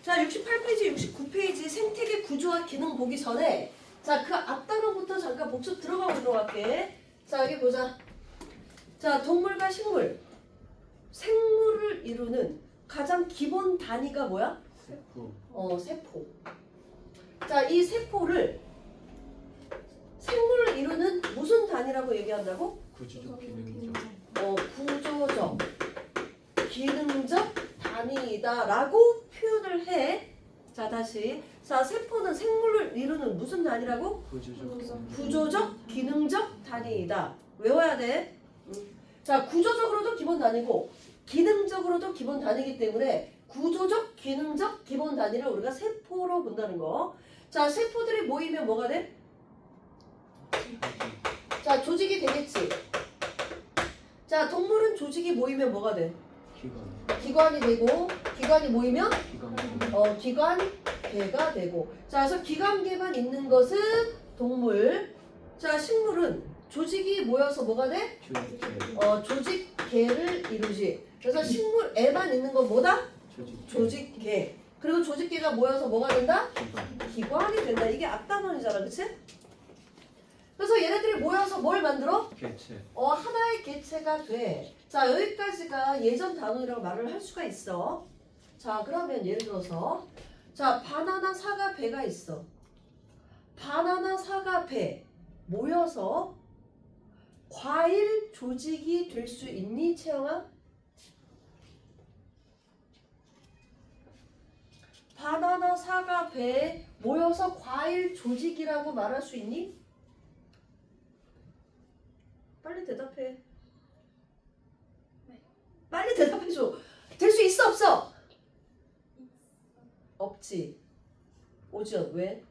자, 68페이지, 69페이지 생태계 구조와 기능 보기 전에 자, 그 앞 단어부터 잠깐 복습 들어가 보도록 할게. 자, 여기 보자. 자, 동물과 식물, 생물을 이루는 가장 기본 단위가 뭐야? 세포. 세포. 자, 이 세포를 생물을 이루는 무슨 단위라고 얘기한다고? 구조적 기능이죠. 구조적, 기능적 단위다라고 표현을 해. 자, 다시. 자, 세포는 생물을 이루는 무슨 단위라고? 구조적, 기능적 단위이다. 외워야 돼. 자, 구조적으로도 기본 단위고 기능적으로도 기본 단위이기 때문에 구조적, 기능적 기본 단위를 우리가 세포로 본다는 거. 자, 세포들이 모이면 뭐가 돼? 자, 조직이 되겠지. 자, 동물은 조직이 모이면 뭐가 돼? 기관이 되고, 기관이 모이면 기관계가 되고. 자, 그래서 기관계만 있는 것은 동물. 자, 식물은 조직이 모여서 뭐가 돼? 조직계를 이루지. 그래서 식물에만 있는 건 뭐다? 조직계. 그리고 조직계가 모여서 뭐가 된다? 기관이 된다. 이게 앞단원이잖아, 그치? 그래서 얘네들이 모여서 뭘 만들어? 개체. 하나의 개체가 돼. 자, 여기까지가 예전 단원이라고 말을 할 수가 있어. 자, 그러면 예를 들어서 자, 바나나, 사과, 배가 있어. 바나나, 사과, 배 모여서 과일 조직이 될 수 있니, 채영아? 바나나, 사과, 배 모여서 과일 조직이라고 말할 수 있니? 빨리 대답해. 빨리 대답해줘. 될 수 있어, 없어? 없지. 오지연, 왜?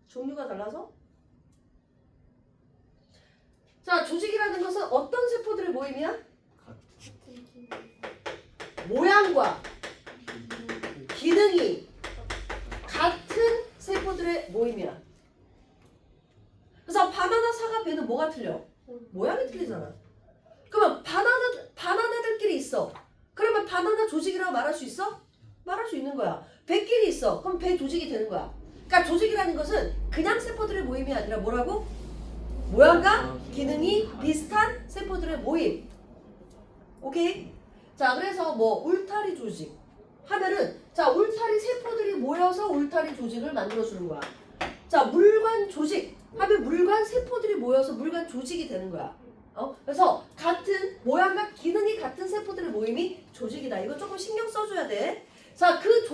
종류가 달라서? 자, 조직이라는 것은 어떤 세포들의 모임이야? 모양과 기능이 같은 세포들의 모임이야. 그래서 바나나, 사과, 배는 뭐가 틀려? 모양이 틀리잖아. 그러면 바나나들끼리 있어. 그러면 바나나 조직이라고 말할 수 있어? 말할 수 있는 거야. 배끼리 있어. 그럼 배 조직이 되는 거야. 그러니까 조직이라는 것은 그냥 세포들의 모임이 아니라 뭐라고? 모양과 기능이 비슷한 세포들의 모임. 오케이? 자, 그래서 뭐 울타리 조직 하면은 자, 울타리 세포들이 모여서 울타리 조직을 만들어주는 거야. 자, 물관 조직 하면 물관 세포들이 모여서 물관 조직이 되는 거야. 그래서 같은 모양과 기능이 같은 세포들의 모임이 조직이다. 이거 조금 신경 써줘야 돼. 자, 그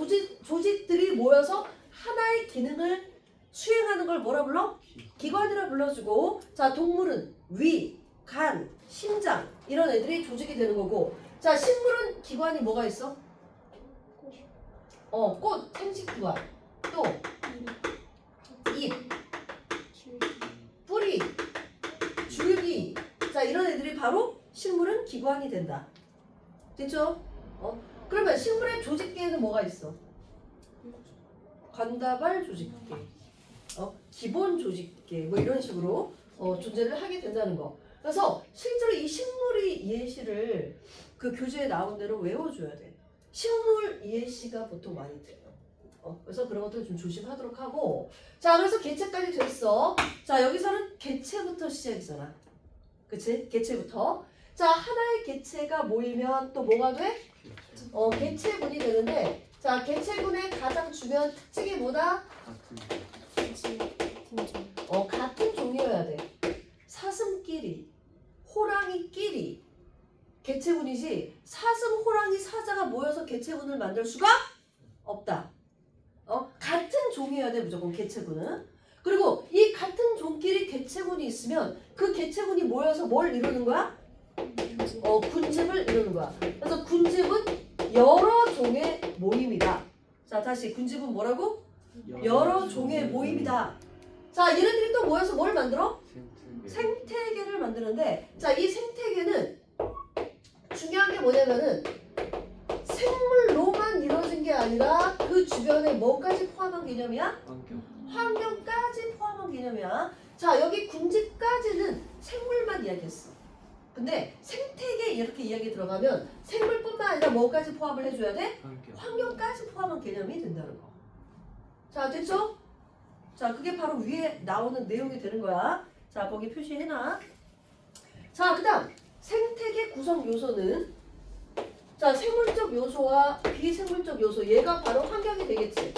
조직들이 모여서 하나의 기능을 수행하는 걸 뭐라 불러? 기관이라 불러주고, 자, 동물은 위, 간, 심장 이런 애들이 조직이 되는 거고, 자, 식물은 기관이 뭐가 있어? 꽃, 생식기관, 또 잎, 뿌리, 줄기. 자, 이런 애들이 바로 식물은 기관이 된다. 됐죠? 그러면 식물의 조직계에는 뭐가 있어? 관다발 조직계, 기본 조직계, 뭐 이런 식으로 존재를 하게 된다는 거. 그래서 실제로 이 식물의 이해시를 그 교재에 나온 대로 외워줘야 돼. 식물 이해시가 보통 많이 돼요. 그래서 그런 것들 좀 조심하도록 하고. 자, 그래서 개체까지 됐어. 자, 여기서는 개체부터 시작이잖아. 그치? 개체부터. 자, 하나의 개체가 모이면 또 뭐가 돼? 개체군이 되는데, 자, 개체군의 가장 중요한 특징이 뭐다? 같은 종이어야 돼. 사슴끼리, 호랑이끼리 개체군이지, 사슴, 호랑이, 사자가 모여서 개체군을 만들 수가 없다. 같은 종이어야 돼, 무조건 개체군은. 그리고 이 같은 종끼리 개체군이 있으면 그 개체군이 모여서 뭘 이루는 거야? 군집을 이루는 거야. 그래서 군집은 여러 종의 모임이다. 자, 다시 군집은 뭐라고? 여러 종의 모임이다. 자, 얘네들이 또 모여서 뭘 만들어? 생태계를 만드는데, 자, 이 생태계는 중요한 게 뭐냐면은 생물로만 이루어진 게 아니라 그 주변에 뭐까지 포함한 개념이야? 환경까지 포함한 개념이야. 자, 여기 군집까지는 생물만 이야기했어. 근데 생태계 이렇게 이야기 들어가면 생물뿐만 아니라 뭐까지 포함을 해줘야 돼? 환경까지 포함한 개념이 된다는 거. 자, 됐죠? 자, 그게 바로 위에 나오는 내용이 되는 거야. 자, 거기 표시해놔. 자, 그 다음 생태계 구성 요소는 자, 생물적 요소와 비생물적 요소, 얘가 바로 환경이 되겠지.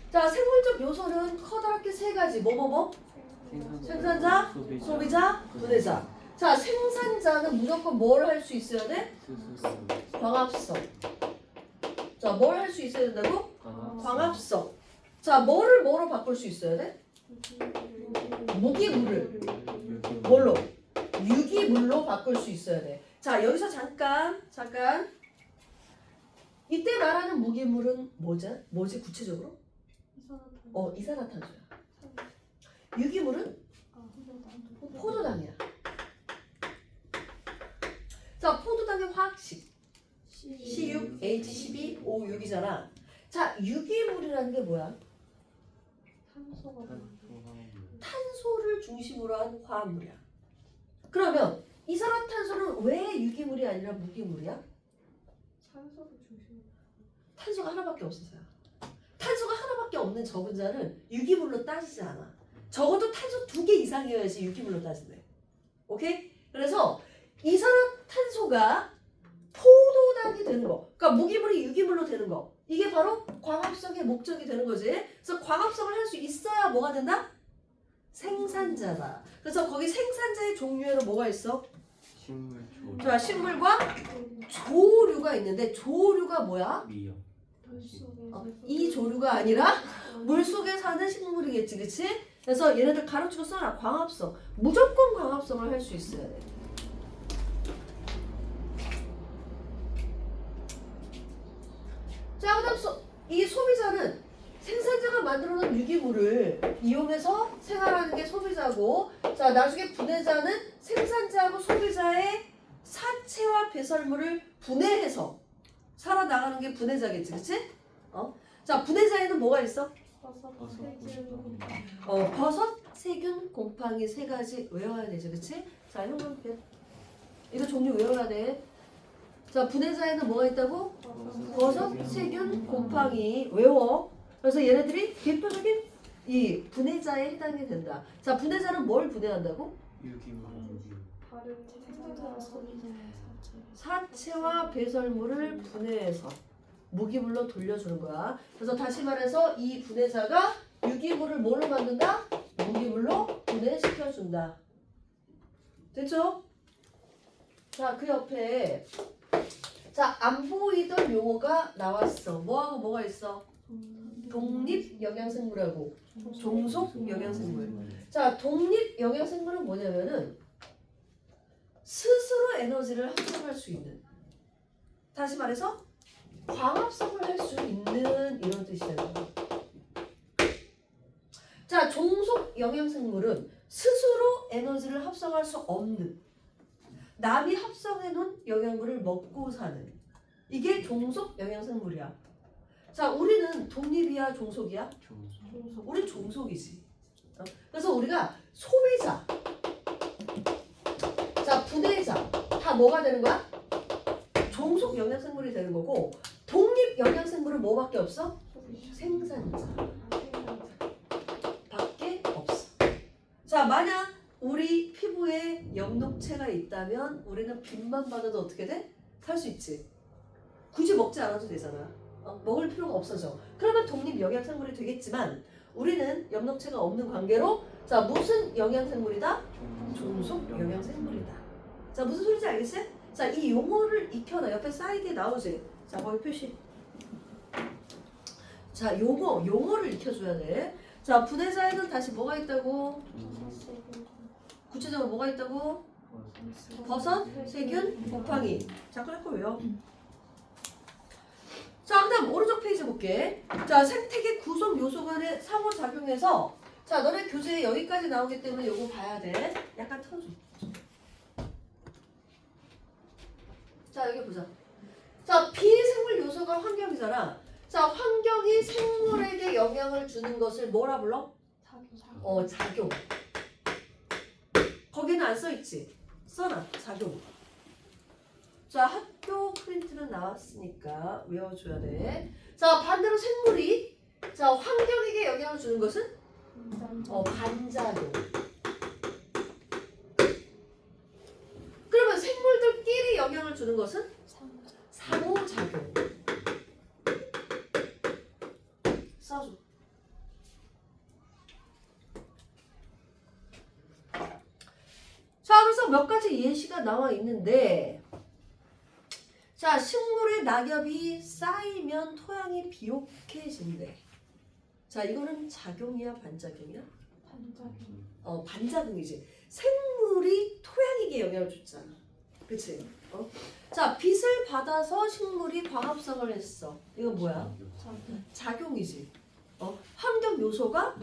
자, 생물적 요소는 커다랗게 세 가지. 뭐? 생산자, 소비자, 분해자. 자, 생산자는 무조건 뭘 할 수 있어야 돼? 광합성. 자, 뭘 할 수 있어야 된다고? 광합성. 자, 뭐로 바꿀 수 있어야 돼? 무기물을 뭘로? 유기물로 바꿀 수 있어야 돼. 자, 여기서 잠깐. 이때 말하는 무기물은 뭐지 구체적으로? 이산화탄소야. 유기물은 포도당이야. 자, 포도당의 화학식 C6H12O6이잖아. 자, 유기물이라는 게 뭐야? 탄소를 중심으로 한 화합물이야. 그러면 이산화탄소는 왜 유기물이 아니라 무기물이야? 탄소가 하나밖에 없어서요. 탄소가 하나밖에 없는 적은자는 유기물로 따지지 않아. 적어도 탄소 2개 이상이어야지 유기물로 따진대. 오케이? 그래서 이산화탄소가 포도당이 되는 거, 그러니까 무기물이 유기물로 되는 거, 이게 바로 광합성의 목적이 되는 거지. 그래서 광합성을 할 수 있어야 뭐가 된다? 생산자다. 그래서 거기 생산자의 종류에는 뭐가 있어? 자, 식물과 조류가 있는데 조류가 뭐야? 이 조류가 아니라 물속에 사는 식물이겠지, 그치? 그래서 얘네들 가로치고 써라. 광합성. 무조건 광합성을 할 수 있어야 돼. 자, 그 다음 이 소비자는 생산자가 만들어놓은 유기물을 이용해서 생활하는 게 소비자고, 자, 나중에 분해자는 생산자하고 소비자의 사체와 배설물을 분해해서 살아나가는 게 분해자겠지, 그치? 자, 분해자에는 뭐가 있어? 버섯, 세균, 곰팡이 세 가지 외워야 되지, 그치? 자, 형광펜. 이거 종류 외워야 돼. 자, 분해자에는 뭐가 있다고? 버섯, 세균, 곰팡이 외워. 그래서 얘네들이 대표적인 이 분해자에 해당이 된다. 자, 분해자는 뭘 분해한다고? 사체와 배설물을 분해해서 무기물로 돌려주는 거야. 그래서 다시 말해서 이 분해자가 유기물을 뭘로 만든다? 무기물로 분해시켜준다. 됐죠? 자, 그 옆에 자, 안 보이던 용어가 나왔어. 뭐하고 뭐가 있어? 독립 영양생물하고 종속 영양생물. 자, 독립 영양생물은 뭐냐면은 스스로 에너지를 합성할 수 있는, 다시 말해서 광합성을 할 수 있는 이런 뜻이잖아요. 자, 종속 영양생물은 스스로 에너지를 합성할 수 없는, 남이 합성해 놓은 영양분을 먹고 사는, 이게 종속 영양생물이야. 자, 우리는 독립이야, 종속이야? 우린 종속이지. 그래서 우리가 소비자, 자, 분해자 다 뭐가 되는 거야? 종속 영양생물이 되는 거고, 독립 영양생물은 뭐밖에 없어? 생산자 밖에 없어. 자, 만약 우리 피부에 염록체가 있다면 우리는 빛만 받아도 어떻게 돼? 살 수 있지. 굳이 먹지 않아도 되잖아. 먹을 필요가 없어져. 그러면 독립 영양생물이 되겠지만 우리는 염록체가 없는 관계로, 자, 무슨 영양생물이다? 종속 영양생물이다. 자, 무슨 소리인지 알겠어요? 자, 이 용어를 익혀놔. 옆에 사이드에 나오지? 자, 거기 표시. 자, 용어를 익혀줘야 돼. 자, 분해자에는 다시 뭐가 있다고? 구체적으로 뭐가 있다고? 버섯, 세균, 곰팡이. 자꾸 외워. 자, 그 다음 오른쪽 페이지 볼게. 자, 생태계 구성 요소 간의 상호작용에서, 자, 너네 교재에 여기까지 나오기 때문에 요거 봐야 돼. 약간 틀어줘. 자, 여기 보자. 자, 비생물 요소가 환경이잖아. 자, 환경이 생물에게 영향을 주는 것을 뭐라 불러? 작용. 거기는 안 써있지. 써놔. 작용. 자, 학교 프린트는 나왔으니까 외워줘야 돼. 자, 반대로 생물이 자 환경에게 영향을 주는 것은 반작용. 그러면 생물들끼리 영향을 주는 것은 상호작용. 써줘. 자, 그래서 몇 가지 예시가 나와 있는데, 자, 식물의 낙엽이 쌓이면 토양이 비옥해진대. 자, 이거는 작용이야, 반작용이야? 반작용이지. 생물이 토양에게 영향을 줬잖아. 그치? 자, 빛을 받아서 식물이 광합성을 했어. 이거 뭐야? 작용이지. 환경 요소가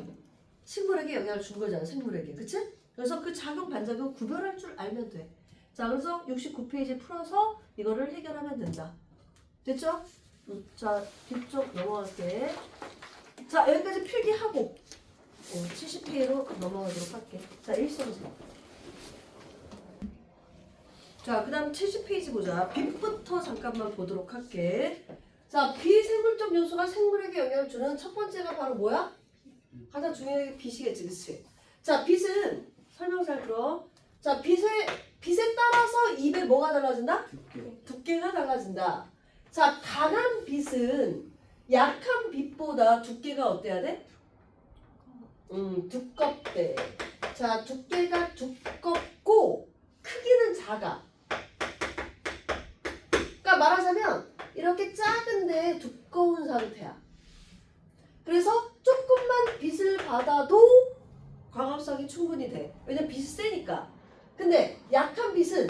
식물에게 영향을 준 거잖아, 생물에게. 그치? 그래서 그 작용, 반작용 구별할 줄 알면 돼. 자, 그래서 69페이지 풀어서 이거를 해결하면 된다. 됐죠? 자, 뒤쪽 넘어갈게. 자, 여기까지 필기하고 70페이지로 넘어가도록 할게. 자, 1선생. 자, 그 다음 70페이지 보자. 빛부터 잠깐만 보도록 할게. 자, 비생물적 요소가 생물에게 영향을 주는 첫 번째가 바로 뭐야? 가장 중요한 게 빛이겠지, 그치? 자, 빛은 설명 잘 들어. 자, 빛에 따라서 잎의 뭐가 달라진다? 두께가 달라진다. 자, 강한 빛은 약한 빛보다 두께가 어때야 돼? 두껍대. 자, 두께가 두껍고 크기는 작아. 그러니까 말하자면 이렇게 작은데 두꺼운 상태야. 그래서 조금만 빛을 받아도 광합성이 충분히 돼. 왜냐면 빛이 세니까. 근데 약한 빛은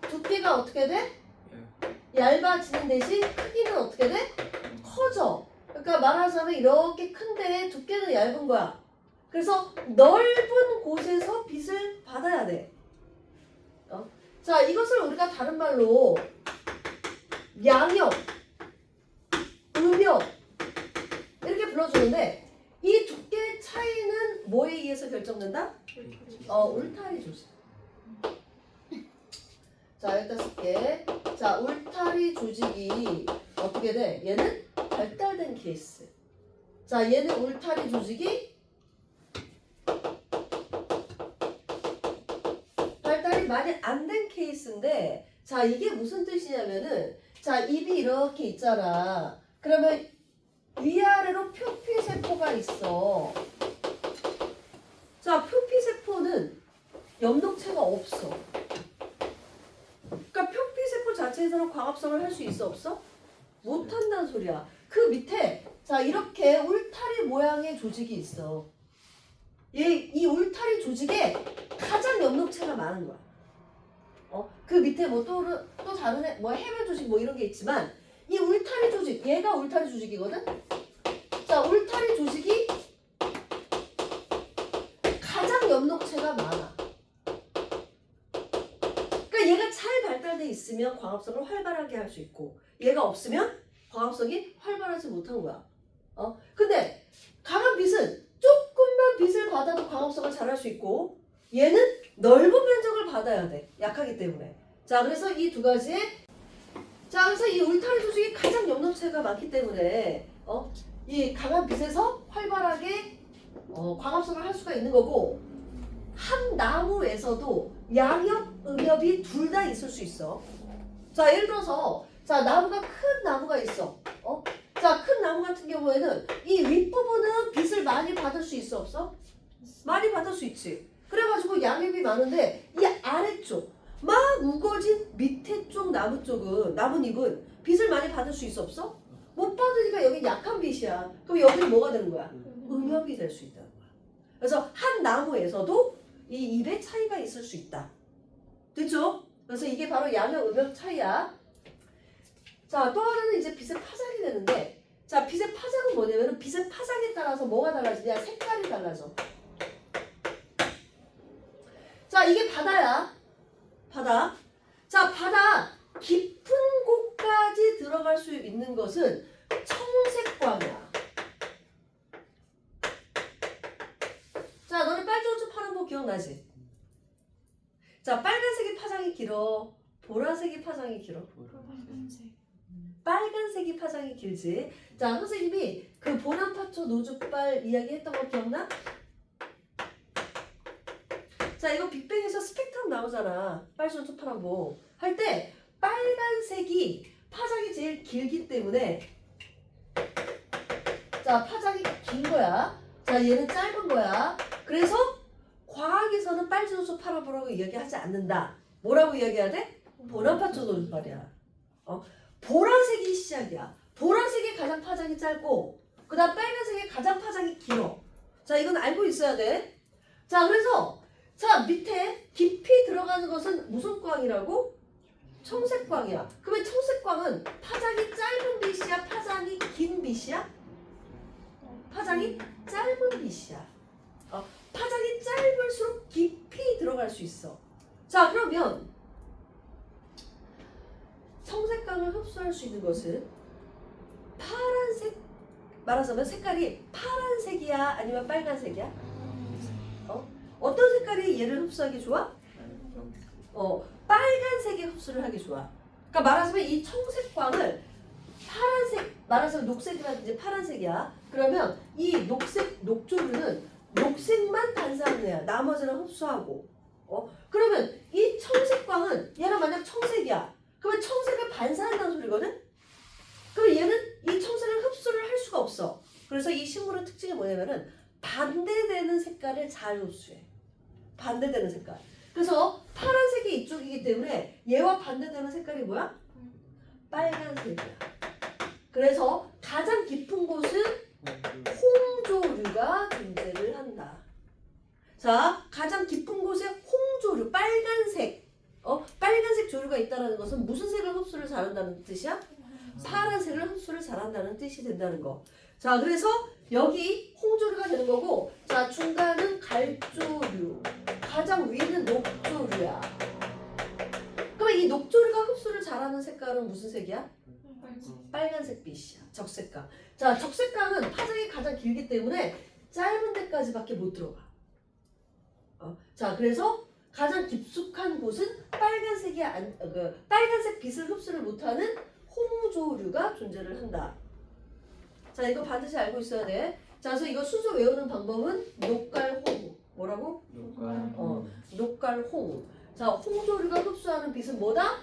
두께가 어떻게 돼? 얇아지는 대신 크기는 어떻게 돼? 커져. 그러니까 말하자면 이렇게 큰데 두께는 얇은 거야. 그래서 넓은 곳에서 빛을 받아야 돼. 자, 이것을 우리가 다른 말로 양역, 음역 이렇게 불러주는데 이 두께의 차이는 뭐에 의해서 결정된다? 울타리 조직. 자, 여기다 쓸게. 자, 울타리 조직이 어떻게 돼? 얘는 발달된 케이스. 자, 얘는 울타리 조직이 발달이 많이 안 된 케이스인데, 자, 이게 무슨 뜻이냐면은, 자, 입이 이렇게 있잖아. 그러면 위아래로 표피세포가 있어. 자, 표피세포는 엽록체가 없어. 그러니까 표피세포 자체에서는 광합성을 할 수 있어, 없어? 못한다는 소리야. 그 밑에 자, 이렇게 울타리 모양의 조직이 있어. 이 울타리 조직에 가장 엽록체가 많은 거야. 그 밑에 뭐 또 다른 뭐 해면 조직 뭐 이런 게 있지만 이 울타리 조직, 얘가 울타리 조직이거든. 자, 울타리 조직이 가장 엽록체가 많아. 그러니까 얘가 잘 발달돼 있으면 광합성을 활발하게 할 수 있고, 얘가 없으면 광합성이 활발하지 못한 거야. 근데 강한 빛은 조금만 빛을 받아도 광합성을 잘할 수 있고, 얘는 넓은 면적을 받아야 돼. 약하기 때문에. 자, 그래서 이 두 가지의 자, 그래서 이 울타리 조직이 가장 엽록체가 많기 때문에 이 강한 빛에서 활발하게 광합성을 할 수가 있는 거고, 한 나무에서도 양엽, 음엽이 둘 다 있을 수 있어. 자, 예를 들어서 자, 나무가 큰 나무가 있어. 자, 큰 나무 같은 경우에는 이 윗부분은 빛을 많이 받을 수 있어, 없어? 많이 받을 수 있지. 그래가지고 양엽이 많은데 이 아래쪽 막 우거진 밑에 쪽 나무 쪽은, 나뭇잎은 빛을 많이 받을 수 있어, 없어? 못 받으니까 여기 약한 빛이야. 그럼 여기는 뭐가 되는 거야? 음엽이 될 수 있다는 거야. 그래서 한 나무에서도 이 잎의 차이가 있을 수 있다. 됐죠? 그래서 이게 바로 양엽, 음엽 차이야. 자, 또 하나는 이제 빛의 파장이 되는데, 자, 빛의 파장은 뭐냐면은 빛의 파장에 따라서 뭐가 달라지냐? 색깔이 달라져. 자, 이게 바다야. 바다. 자, 바다 깊은 곳까지 들어갈 수 있는 것은 청색광이야. 자, 너네 빨주노초 파란 거 기억나지? 자, 빨간색의 파장이 길어? 보라색이 파장이 길어? 보라색. 빨간색이 파장이 길지. 자, 선생님이 그 보남파초 노죽발 이야기했던 거 기억나? 자, 이거 빅뱅에서 스펙트럼 나오잖아. 빨간색, 파란보 할 때 빨간색이 파장이 제일 길기 때문에 자, 파장이 긴 거야. 자, 얘는 짧은 거야. 그래서 과학에서는 빨주노초 파란보라고 이야기하지 않는다. 뭐라고 이야기해야 돼? 보남파초 노죽발이야. 보라색이 시작이야. 보라색이 가장 파장이 짧고 그 다음 빨간색이 가장 파장이 길어. 자, 이건 알고 있어야 돼. 자, 그래서 자, 밑에 깊이 들어가는 것은 무슨 광이라고? 청색광이야. 그러면 청색광은 파장이 짧은 빛이야? 파장이 긴 빛이야? 파장이 짧은 빛이야. 파장이 짧을수록 깊이 들어갈 수 있어. 자, 그러면 청색광을 흡수할 수 있는 것은 파란색, 말하자면 색깔이 파란색이야? 아니면 빨간색이야? 어떤 색깔이 얘를 흡수하기 좋아? 빨간색이 흡수를 하기 좋아. 그러니까 말하자면 이 청색광을 파란색, 말하자면 녹색이라든지 파란색이야. 그러면 이 녹조류는 녹색만 반사하는 애야. 나머지는 흡수하고. 그러면 이 청색광은 얘가 만약 청색이야. 그러면 청색을 반사한다는 소리거든? 그럼 얘는 이 청색을 흡수를 할 수가 없어. 그래서 이 식물의 특징이 뭐냐면은 반대되는 색깔을 잘 흡수해. 반대되는 색깔. 그래서 파란색이 이쪽이기 때문에 얘와 반대되는 색깔이 뭐야? 빨간색이야. 그래서 가장 깊은 곳은 홍조류가 존재를 한다. 자, 가장 깊은 곳에 홍조류, 빨간색. 빨간색 조류가 있다는 것은 무슨 색을 흡수를 잘한다는 뜻이야? 파란색을 흡수를 잘한다는 뜻이 된다는 거. 자, 그래서 여기 홍조류가 되는 거고, 자, 중간은 갈조류, 가장 위는 녹조류야. 그러면 이 녹조류가 흡수를 잘하는 색깔은 무슨 색이야? 빨간색 빛이야. 적색광. 자, 적색광은 파장이 가장 길기 때문에 짧은 데까지밖에 못 들어가. 자, 그래서 가장 깊숙한 곳은 빨간색 빛을 흡수를 못하는 홍조류가 존재를 한다. 자, 이거 반드시 알고 있어야 돼. 자, 그래서 이거 순서 외우는 방법은 녹갈홍. 뭐라고? 녹갈홍. 자, 홍조류가 흡수하는 빛은 뭐다?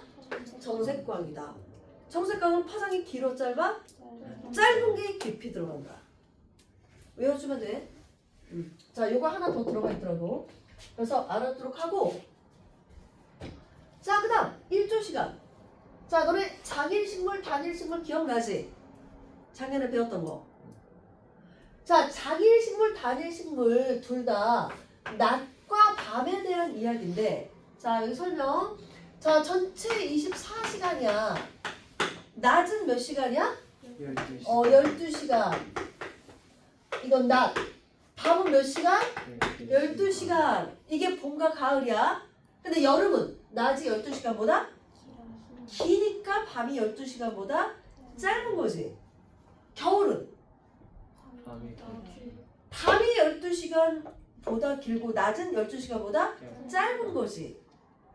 정색광이다. 정색광은 파장이 길어 짧아? 짧은 게 깊이 들어간다. 외워주면 돼. 자, 요거 하나 더 들어가 있더라고. 그래서 알아두도록 하고. 자, 그 다음 1조 시간. 자, 너네 장일식물, 단일식물 기억나지? 작년에 배웠던 거. 자, 장일식물, 단일식물 둘 다 낮과 밤에 대한 이야기인데, 자, 여기 설명. 자, 전체 24시간이야. 낮은 몇 시간이야? 12시. 12시간. 이건 낮. 밤은 몇 시간? 12시간. 이게 봄과 가을이야. 근데 여름은 낮이 12시간보다 기니까 밤이 12시간보다 짧은 거지. 겨울은 밤이 12시간보다 길고 낮은 12시간보다 짧은 거지.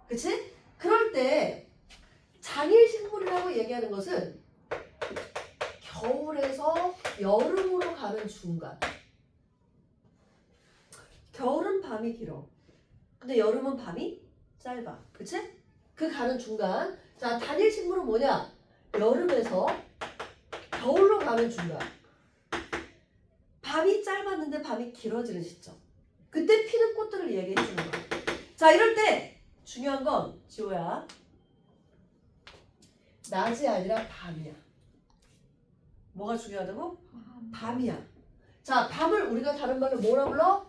그치? 그럴 때 장일식물이라고 얘기하는 것은 겨울에서 여름으로 가는 중간. 겨울은 밤이 길어. 근데 여름은 밤이 짧아. 그치? 그 가는 중간. 자, 단일식물은 뭐냐? 여름에서 겨울로 가는 중간. 밤이 짧았는데 밤이 길어지는 시점. 그때 피는 꽃들을 얘기해 주는 거야. 자, 이럴 때 중요한 건 지호야. 낮이 아니라 밤이야. 뭐가 중요하다고? 밤이야. 자, 밤을 우리가 다른 말로 뭐라 불러?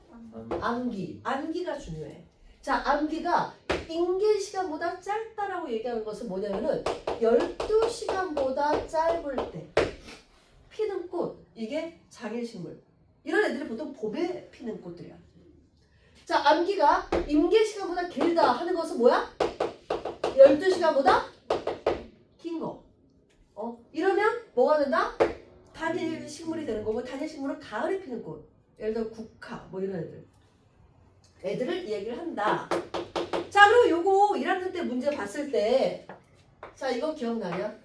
암기. 암기가 중요해. 자, 암기가 인계 시간보다 짧다라고 얘기하는 것은 뭐냐면은 12시간보다 짧을 때 피는 꽃. 이게 장일식물. 이런 애들이 보통 봄에 피는 꽃들이야. 자, 암기가 임계 시간보다 길다 하는 것은 뭐야? 12시간보다 긴 거. 이러면 뭐가 된다? 단일식물이 되는 거고, 단일식물은 가을에 피는 꽃. 예를 들어 국화 뭐 이런 애들을 이 얘기를 한다. 자, 그리고 요거 1학년 때 문제 봤을 때, 자, 이거 기억나냐?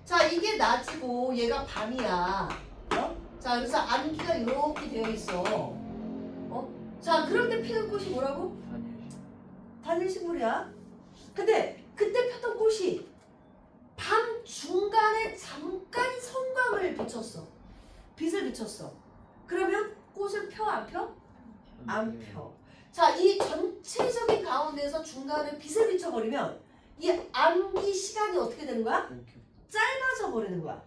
자, 이게 낮이고 얘가 밤이야. 자, 그래서 암기가 이렇게 되어 있어. 자, 그럴 때 피는 꽃이 뭐라고? 단일식물이야. 근데 그때 폈던 꽃이 밤 중간에 잠깐 성광을 비쳤어. 빛을 비쳤어. 그러면 꽃을 펴, 안 펴? 안 펴. 자, 이 전체적인 가운데에서 중간에 빛을 비춰버리면 이 암기 시간이 어떻게 되는 거야? 짧아져 버리는 거야.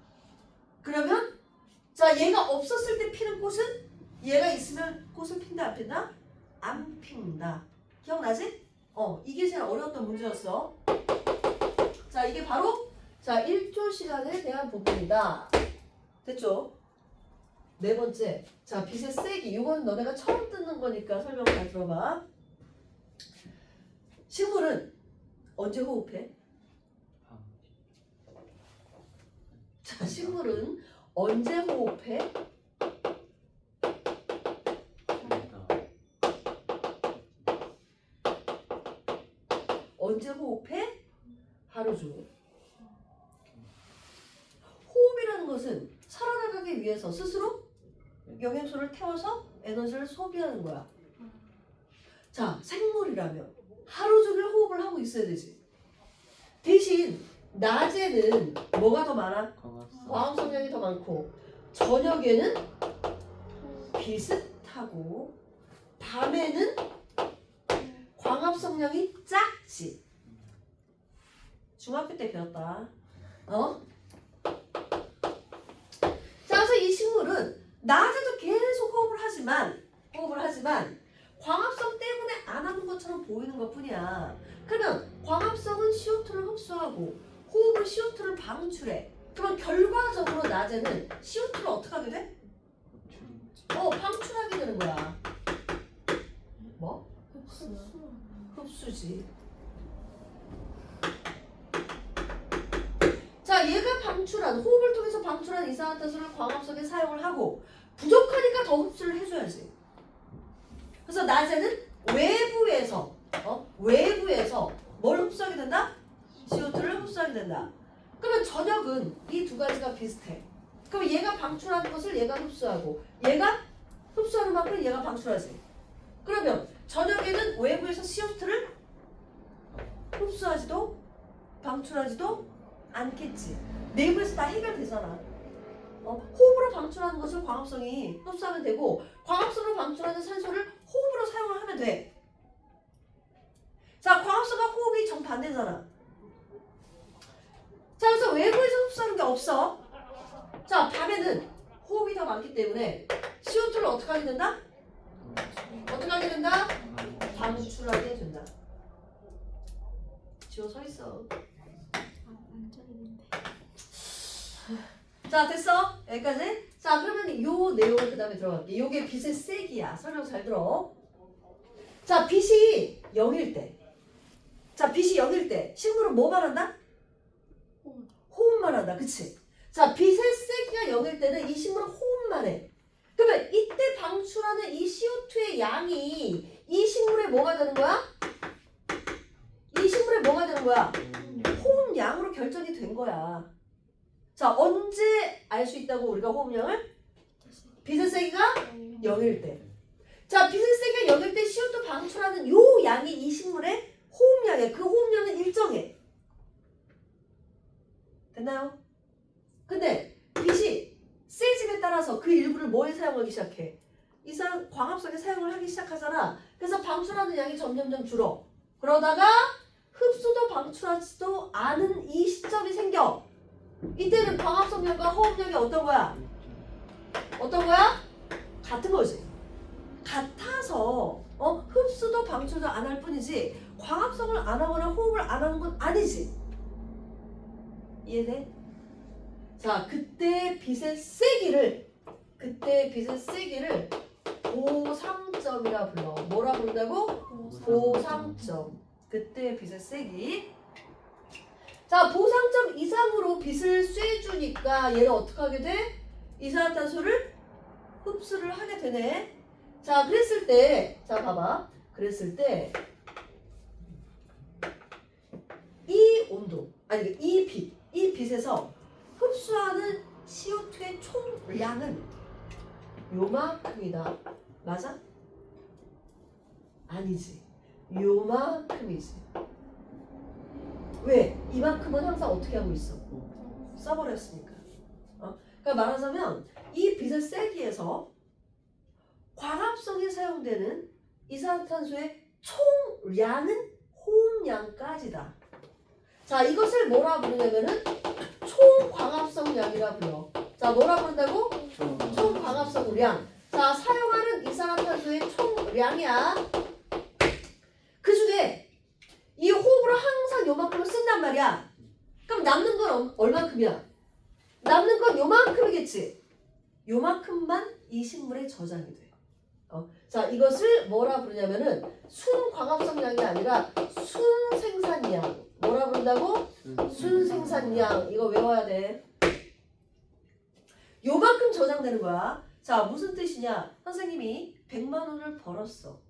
그러면 자, 얘가 없었을 때 피는 꽃은 얘가 있으면 꽃을 핀다, 안 핀다? 안 핀다. 기억나지? 이게 제일 어려웠던 문제였어. 자, 이게 바로 자 1조 시간에 대한 부분이다. 됐죠? 네 번째, 자 빛의 세기. 이건 너네가 처음 듣는 거니까 설명 잘 들어봐. 식물은 언제 호흡해? 자, 식물은 언제 호흡해? 언제 호흡해? 하루 종일. 호흡이라는 것은 살아나가기 위해서 스스로 영양소를 태워서 에너지를 소비하는 거야. 자, 생물이라면 하루 종일 호흡을 하고 있어야 되지. 대신 낮에는 뭐가 더 많아? 광합 성량이 더 많고, 저녁에는 비슷하고, 밤에는 광합 성량이 작지. 중학교 때 배웠다. 자, 그래서 이 식물은 낮에도 계속 호흡을 하지만 광합성 때문에 안 하는 것처럼 보이는 것 뿐이야. 그러면 광합성은 CO2를 흡수하고 호흡은 CO2를 방출해. 그러면 결과적으로 낮에는 CO2를 어떻게 하게 돼? 방출하게 되는 거야. 뭐? 흡수지. 자, 얘가 방출한, 호흡을 통해서 방출한 이산화탄소를 광합성에 사용을 하고 부족하니까 더 흡수를 해줘야지. 그래서 낮에는 외부에서 뭘 흡수하게 된다? CO2를 흡수하게 된다. 그러면 저녁은 이 두 가지가 비슷해. 그럼 얘가 방출하는 것을 얘가 흡수하고, 얘가 흡수하는 만큼 얘가 방출하지. 그러면 저녁에는 외부에서 CO2를 흡수하지도 방출하지도 않겠지. 내부에서 다 해결되잖아. 호흡으로 방출하는 것을 광합성이 흡수하면 되고, 광합성으로 방출하는 산소를 호흡으로 사용을 하면 돼. 자, 광합성과 호흡이 정반대잖아. 자, 그래서 외부에서 흡수하는 게 없어. 자, 밤에는 호흡이 더 많기 때문에 CO2를 어떻게 하게 된다? 어떻게 하게 된다? 방출하게 된다. 지워 서 있어. 자, 됐어? 여기까지? 자, 그러면 요 내용을 그 다음에 들어갈게. 요게 빛의 세기야. 설명 잘 들어. 자, 빛이 0일 때. 자, 빛이 0일 때 식물은 뭐만 한다? 호흡만 한다. 그치? 자, 빛의 세기가 0일 때는 이 식물은 호흡만 해. 그러면 이때 방출하는 이 CO2의 양이 이 식물에 뭐가 되는 거야? 이 식물에 뭐가 되는 거야? 호흡량으로 결정이 된 거야. 자, 언제 알 수 있다고 우리가 호흡량을? 빛의 세기가 0일 때. 자, 빛의 세기가 0일 때 CO2 방출하는 요 양이 이 식물의 호흡량이야. 그 호흡량은 일정해. 됐나요? 근데 빛이 세짐에 따라서 그 일부를 뭐에 사용하기 시작해? 이상 광합성에 사용을 하기 시작하잖아. 그래서 방출하는 양이 점점점 줄어. 그러다가 흡수도 방출하지도 않은 이 시점이 생겨. 이때는 광합성량과 호흡량이 어떤 거야? 어떤 거야? 같은 거지. 같아서 흡수도 방출도 안 할 뿐이지 광합성을 안 하거나 호흡을 안 하는 건 아니지. 이해돼? 자, 그때 빛의 세기를 보상점이라 불러. 뭐라 부른다고? 보상점. 그때 빛의 세기. 자, 보상점 이상으로 빛을 쐬주니까 얘는 어떻게 하게 돼? 이산화탄소를 흡수를 하게 되네. 자, 그랬을 때, 자, 봐봐. 그랬을 때, 이 온도, 아니, 이 빛에서 흡수하는 CO2의 총량은 요만큼이다. 맞아? 아니지. 요만큼이지. 왜? 이만큼은 항상 어떻게 하고 있어? 써버렸으니까. 그러니까 말하자면 이 빛을 쐐기에서 광합성에 사용되는 이산화탄소의 총량은 호흡량까지다. 자, 이것을 뭐라 부르냐면은 총광합성량이라 불러. 자, 뭐라 부른다고? 총광합성량. 자, 사용하는 이산화탄소의 총량이야. 그 중에 이 호흡으로 항상 요만큼을 쓴단 말이야. 그럼 남는 건 얼만큼이야? 남는 건 요만큼이겠지. 요만큼만 이 식물에 저장이 돼. 자, 이것을 뭐라 부르냐면은 순광합성량이 아니라 순생산량. 뭐라 부른다고? 순생산량. 이거 외워야 돼. 요만큼 저장되는 거야. 자, 무슨 뜻이냐? 선생님이 100만 원을 벌었어.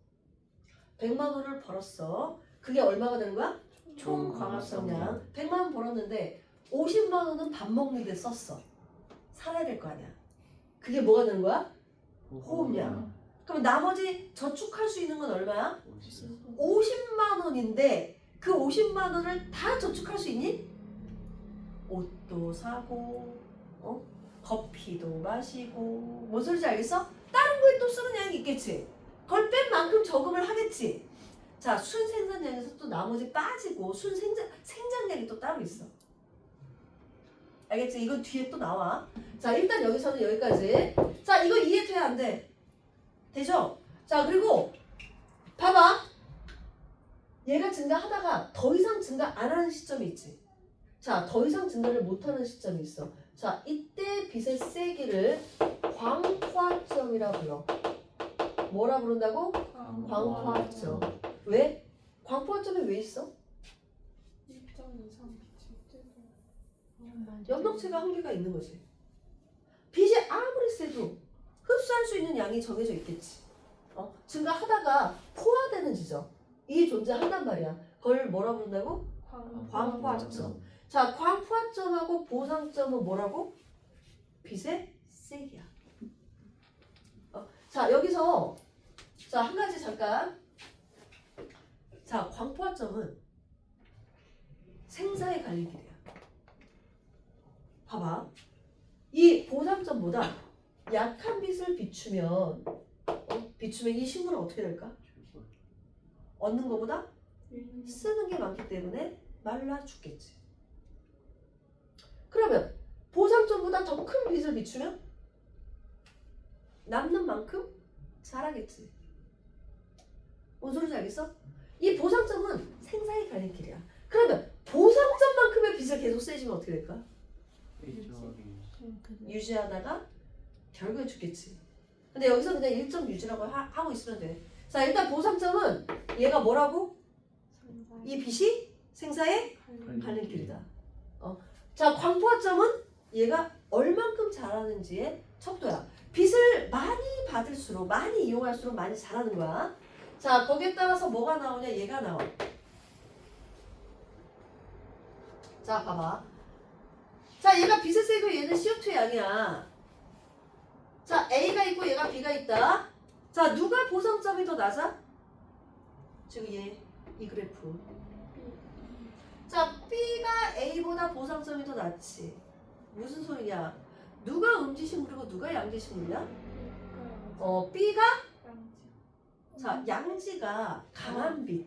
100만 원을 벌었어. 그게 얼마가 되는 거야? 총광합성량. 100만 원 벌었는데 50만 원은 밥 먹는 데 썼어. 살아야 될 거 아니야. 그게 뭐가 되는 거야? 호흡량. 그럼 나머지 저축할 수 있는 건 얼마야? 50만 원인데 그 50만 원을 다 저축할 수 있니? 옷도 사고, 커피도 마시고, 뭔 소리인지 알겠어? 다른 거에 또 쓰는 양이 있겠지. 그걸 뺀 만큼 저금을 하겠지. 자, 순생산량에서 또 나머지 빠지고 생장량이 또 따로 있어. 알겠지? 이건 뒤에 또 나와. 자, 일단 여기서는 여기까지. 자, 이거 이해돼 안 돼? 되죠? 자, 그리고 봐봐. 얘가 증가하다가 더 이상 증가 안 하는 시점이 있지. 자, 더 이상 증가를 못 하는 시점이 있어. 자, 이때 빛의 세기를 광포화점이라 불러. 뭐라 부른다고? 광포화점. 왜? 광포화점이 왜 있어? 염록체가 한계가 있는 거지. 빛이 아무리 세도 흡수할 수 있는 양이 정해져 있겠지. 증가하다가 포화되는 지점. 이 존재한단 말이야. 그걸 뭐라 부른다고? 광포화점. 자, 광포화점하고 보상점은 뭐라고? 빛의 세기야. 자, 여기서 자, 한 가지 잠깐. 자, 광포화점은 생사의 갈림길이야. 봐봐. 이 보상점보다 약한 빛을 비추면 이 식물은 어떻게 될까? 얻는 것보다 쓰는 게 많기 때문에 말라 죽겠지. 그러면 보상점보다 더 큰 빛을 비추면 남는 만큼 자라겠지. 뭔 소리인지 알겠어? 이 보상점은 생사의 갈림길이야. 그러면 보상점만큼의 빛을 계속 쐬시면 어떻게 될까? 유지하다가 결국에 죽겠지. 근데 여기서 그냥 일정 유지라고 하고 있으면 돼. 자, 일단 보상점은 얘가 뭐라고? 이 빛이 생사의 갈림길이다. 자, 광포화점은 얘가 얼만큼 자라는지의 척도야. 빛을 많이 받을수록, 많이 이용할수록 많이 자라는 거야. 자, 거기에 따라서 뭐가 나오냐? 얘가 나와. 자, 봐봐. 자, 얘가 빛을 세고 얘는 CO2의 양이야. 자, A가 있고 얘가 B가 있다. 자, 누가 보상점이 더 낮아? 지금 이 그래프. 자, B가 A보다 보상점이 더 낮지. 무슨 소리냐? 누가 음지식물이고 누가 양지식물이야? B가 자, 양지가 강한 빛,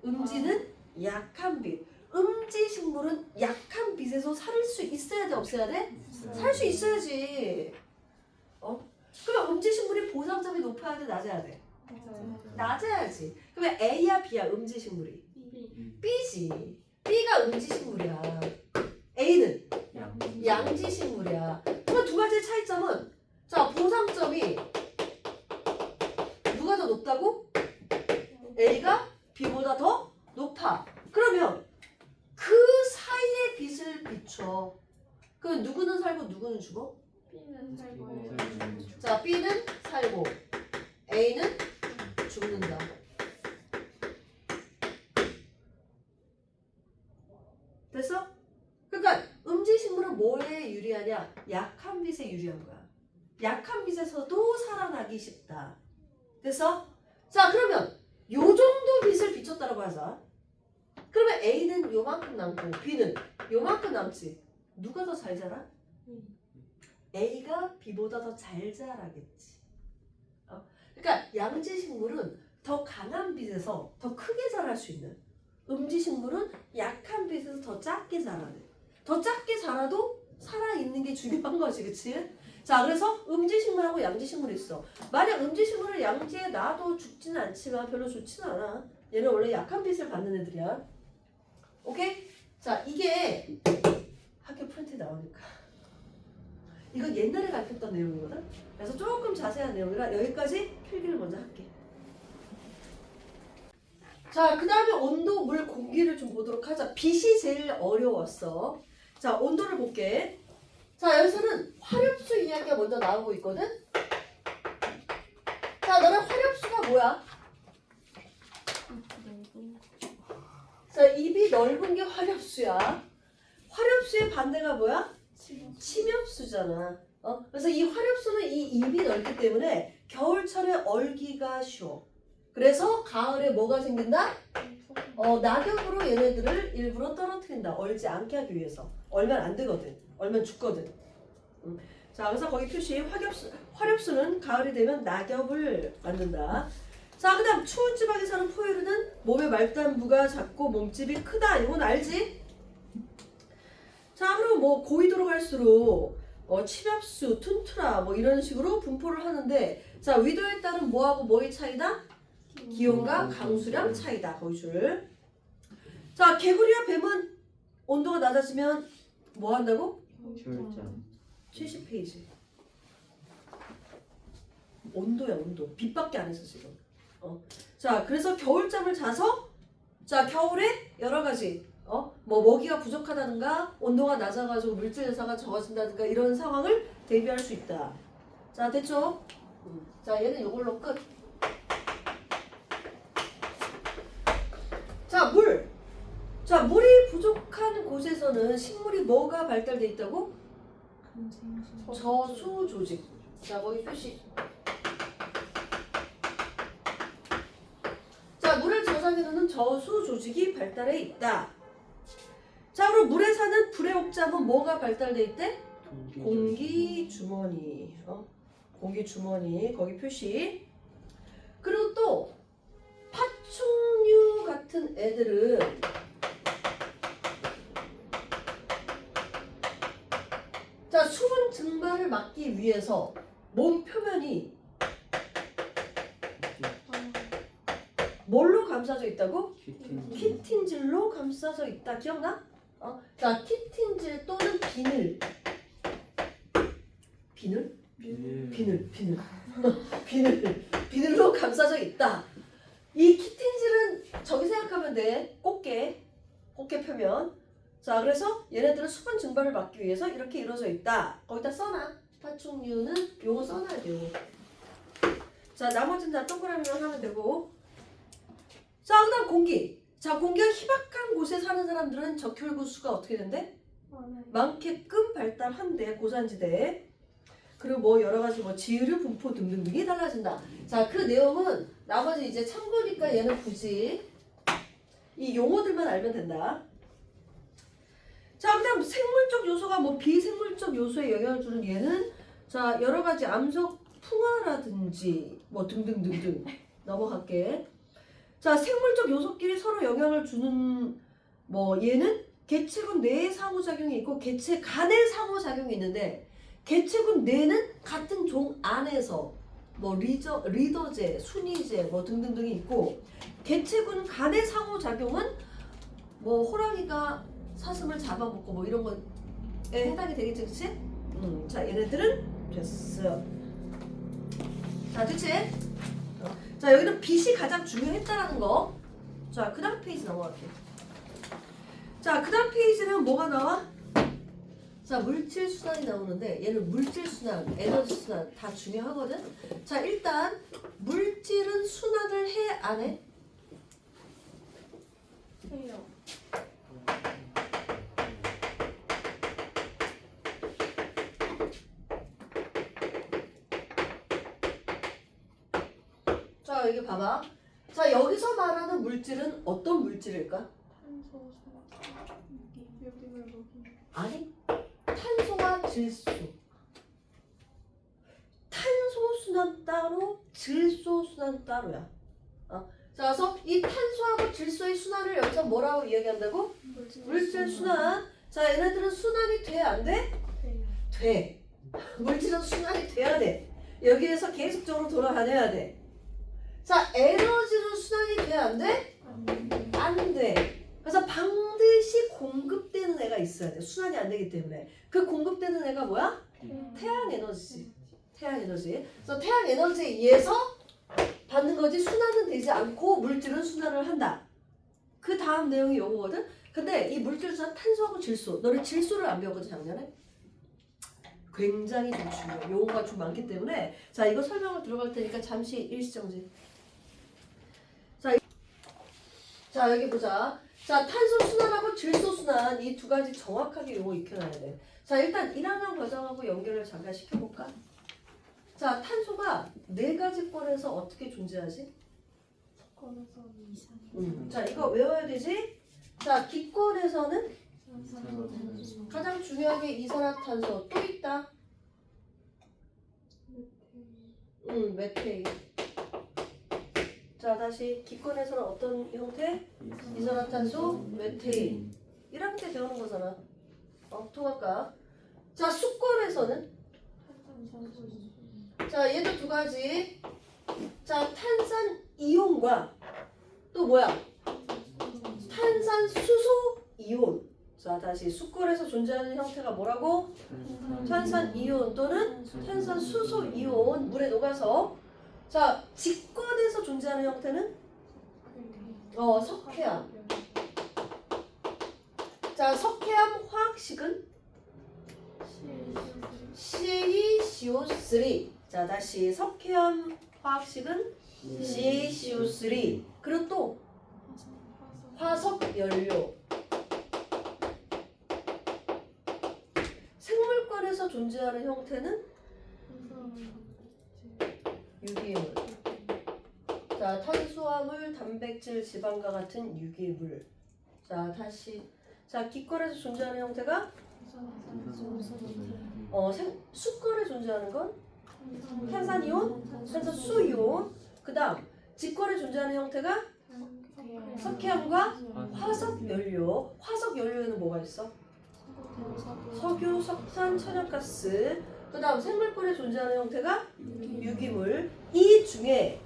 음지는 약한 빛. 음지식물은 약한 빛에서 살 수 있어야 돼, 없어야 돼? 살 수 있어야지. 그럼 음지식물이 보상점이 높아야 돼, 낮아야 돼? 낮아야지. 그러면 A야, B야, 음지식물이? B지. B가 음지식물이야. A는 양지식물이야. 그럼 두 가지의 차이점은 자, 보상점이 누가 더 높다고? A가 B보다 더 높아. 그러면 그 사이에 빛을 비춰. 그럼 누구는 살고 누구는 죽어? B는 살고 자, B는 살고 A는 죽는다. 됐어? 그러니까 음지식물은 뭐에 유리하냐? 약한 빛에 유리한 거야. 약한 빛에서도 살아나기 쉽다. 됐어? 자, 그러면 요 정도 빛을 비췄다고 하자. 그러면 A는 요만큼 남고 B는 요만큼 남지. 누가 더 잘 자라? A가 B보다 더 잘 자라겠지. 그러니까 양지식물은 더 강한 빛에서 더 크게 자랄 수 있는, 음지식물은 약한 빛에서 더 작게 자라는. 더 작게 자라도 살아있는 게 중요한 거지, 그치? 자, 그래서 음지식물하고 양지식물이 있어. 만약 음지식물을 양지에 놔도 죽지는 않지만 별로 좋지는 않아. 얘는 원래 약한 빛을 받는 애들이야. 오케이? 자, 이게 학교 프린트에 나오니까. 이건 옛날에 가르쳤던 내용이거든? 그래서 조금 자세한 내용이라 여기까지 필기를 먼저 할게. 자, 그 다음에 온도, 물, 공기를 좀 보도록 하자. 빛이 제일 어려웠어. 자, 온도를 볼게. 자, 여기서는 화력수 이야기가 먼저 나오고 있거든? 자, 너는 화력수가 뭐야? 자, 입이 넓은 게 화력수야. 화력수의 반대가 뭐야? 침엽수잖아. 그래서 이 화력수는 이 입이 넓기 때문에 겨울철에 얼기가 쉬워. 그래서 가을에 뭐가 생긴다? 낙엽으로 얘네들을 일부러 떨어뜨린다. 얼지 않게 하기 위해서. 얼면 안 되거든. 얼면 죽거든. 자, 그래서 거기 표시 화력수는 가을이 되면 낙엽을 만든다. 자, 그 다음 추운 지방에 사는 포유류는 몸의 말단부가 작고 몸집이 크다. 이건 알지? 자, 그럼 뭐 고위도로 갈수록 침엽수, 툰트라 뭐 이런 식으로 분포를 하는데, 자, 위도에 따른 뭐하고 뭐의 차이다? 기온과 강수량 차이다. 거기 줄. 자, 개구리와 뱀은 온도가 낮아지면 뭐 한다고? 결정. 70페이지. 온도야, 온도. 빛밖에 안 했어 지금. 자, 그래서 겨울잠을 자서, 자, 겨울에 여러 가지 뭐 먹이가 부족하다든가 온도가 낮아가지고 물질 대사가 적어진다든가 이런 상황을 대비할 수 있다. 자, 됐죠? 자, 얘는 이걸로 끝. 자, 물. 자, 물이 부족한 곳에서는 식물이 뭐가 발달돼 있다고? 저수 조직. 자, 거기 표시. 자, 물을 저장해 놓는 저수 조직이 발달해 있다. 자, 그럼 물에 사는 불의 옥잠은 뭐가 발달돼 있대? 공기 주머니. 공기 주머니. 거기 표시. 그리고 또 파충류 같은 애들은 자, 수분 증발을 막기 위해서 몸 표면이 뭘로 감싸져 있다고? 키틴질로 감싸져 있다. 기억나? 자, 키틴질 또는 비늘. 비늘? 비늘로 감싸져 있다. 이 키틴질은 저기 생각하면 돼. 꽃게 표면. 자, 그래서 얘네들은 수분 증발을 막기 위해서 이렇게 이루어져 있다. 거기다 써놔. 파충류는 요거 써놔야 돼요. 자, 나머지는 다 동그라미만 하면 되고. 자, 그 다음 공기. 자, 공기가 희박한 곳에 사는 사람들은 적혈구수가 어떻게 된대? 많게끔 발달한대. 고산지대에. 그리고 뭐 여러 가지 뭐 지유류 분포 등등등이 달라진다. 자, 그 내용은 나머지 이제 참고니까 얘는 굳이 이 용어들만 알면 된다. 자, 그다음 생물적 요소가 뭐 비생물적 요소에 영향을 주는 얘는 자, 여러 가지 암석 풍화라든지 뭐 등등등등 넘어갈게. 자, 생물적 요소끼리 서로 영향을 주는 뭐 얘는 개체군 내의 상호작용이 있고 개체 간의 상호작용이 있는데, 개체군 내는 같은 종 안에서 뭐 리더제, 순위제 뭐 등등등이 있고, 개체군 간의 상호작용은 뭐 호랑이가 사슴을 잡아먹고 뭐 이런 거에 해당이 되겠지, 그치? 자, 얘네들은 됐어. 자, 됐지? 자, 여기는 빛이 가장 중요했다라는 거. 자, 그 다음 페이지 넘어갈게. 자, 그 다음 페이지는 뭐가 나와? 자, 물질 순환이 나오는데 얘는 물질 순환, 에너지 순환 다 중요하거든. 자, 일단 물질은 순환을 해, 안 해? 해요. 자, 여기 봐봐. 자, 여기서 말하는 물질은 어떤 물질일까? 탄소, 산소, 유기물, 무기. 아니, 탄소와 질소. 탄소 순환 따로, 질소 순환 따로야. 자, 그래서 이 탄소하고 질소의 순환을 여기서 뭐라고 이야기한다고? 물질 순환. 자, 얘네들은 순환이 돼, 안 돼? 돼요. 돼. 물질은 순환이 돼야 돼. 여기에서 계속적으로 돌아다녀야 돼. 자, 에너지는 순환이 돼, 안 돼? 안 돼. 그래서 반드시 공급되는 애가 있어야 돼. 순환이 안 되기 때문에. 그 공급되는 애가 뭐야? 태양 에너지. 태양 에너지. 그래서 태양 에너지에 의해서 받는 거지 순환은 되지 않고 물질은 순환을 한다. 그 다음 내용이 요거거든. 근데 이 물질 순환 탄소하고 질소. 너네 질소를 안 배웠거든 작년에? 굉장히 좀 중요해. 용어가 좀 많기 때문에 자 이거 설명을 들어갈 테니까 잠시 일시정지. 자 여기 보자. 자 탄소 순환하고 질소 순환 이 두 가지 정확하게 용어 익혀놔야 돼. 자 일단 1학년 과정하고 연결을 잠깐 시켜볼까? 자 탄소가 네 가지 권에서 어떻게 존재하지? 건에서 이상. 자 이거 외워야 되지? 자 기권에서는 산소, 가장 중요하게 이산화탄소 또 있다. 메테인. 자 다시 기권에서는 어떤 형태? 이산화탄소, 메테인. 1학년 때 배우는 거잖아. 통합각. 자 수권에서는 자 얘도 두 가지. 자 탄산 이온과 또 뭐야? 탄산 수소 이온. 자 다시 수권에서 존재하는 형태가 뭐라고? 탄산 이온 또는 탄산 수소 이온 물에 녹아서. 자 직권에서 존재하는 형태는 석회암. 자 석회암 화학식은 CaCO3. 자 다시 석회암 화학식은 CaCO3. 그리고 또 화석 연료. 생물권에서 존재하는 형태는 유기물. 자 탄수화물, 단백질, 지방과 같은 유기물. 자 다시 자 기권에서 존재하는 형태가 수권에 존재하는 건 탄산이온, 탄산수이온. 그 다음 직권에 존재하는 형태가 석회암과 화석 연료. 화석 연료에는 뭐가 있어? 석유, 석탄, 천연가스. 그 다음 생물권에 존재하는 형태가 유기물. 이 중에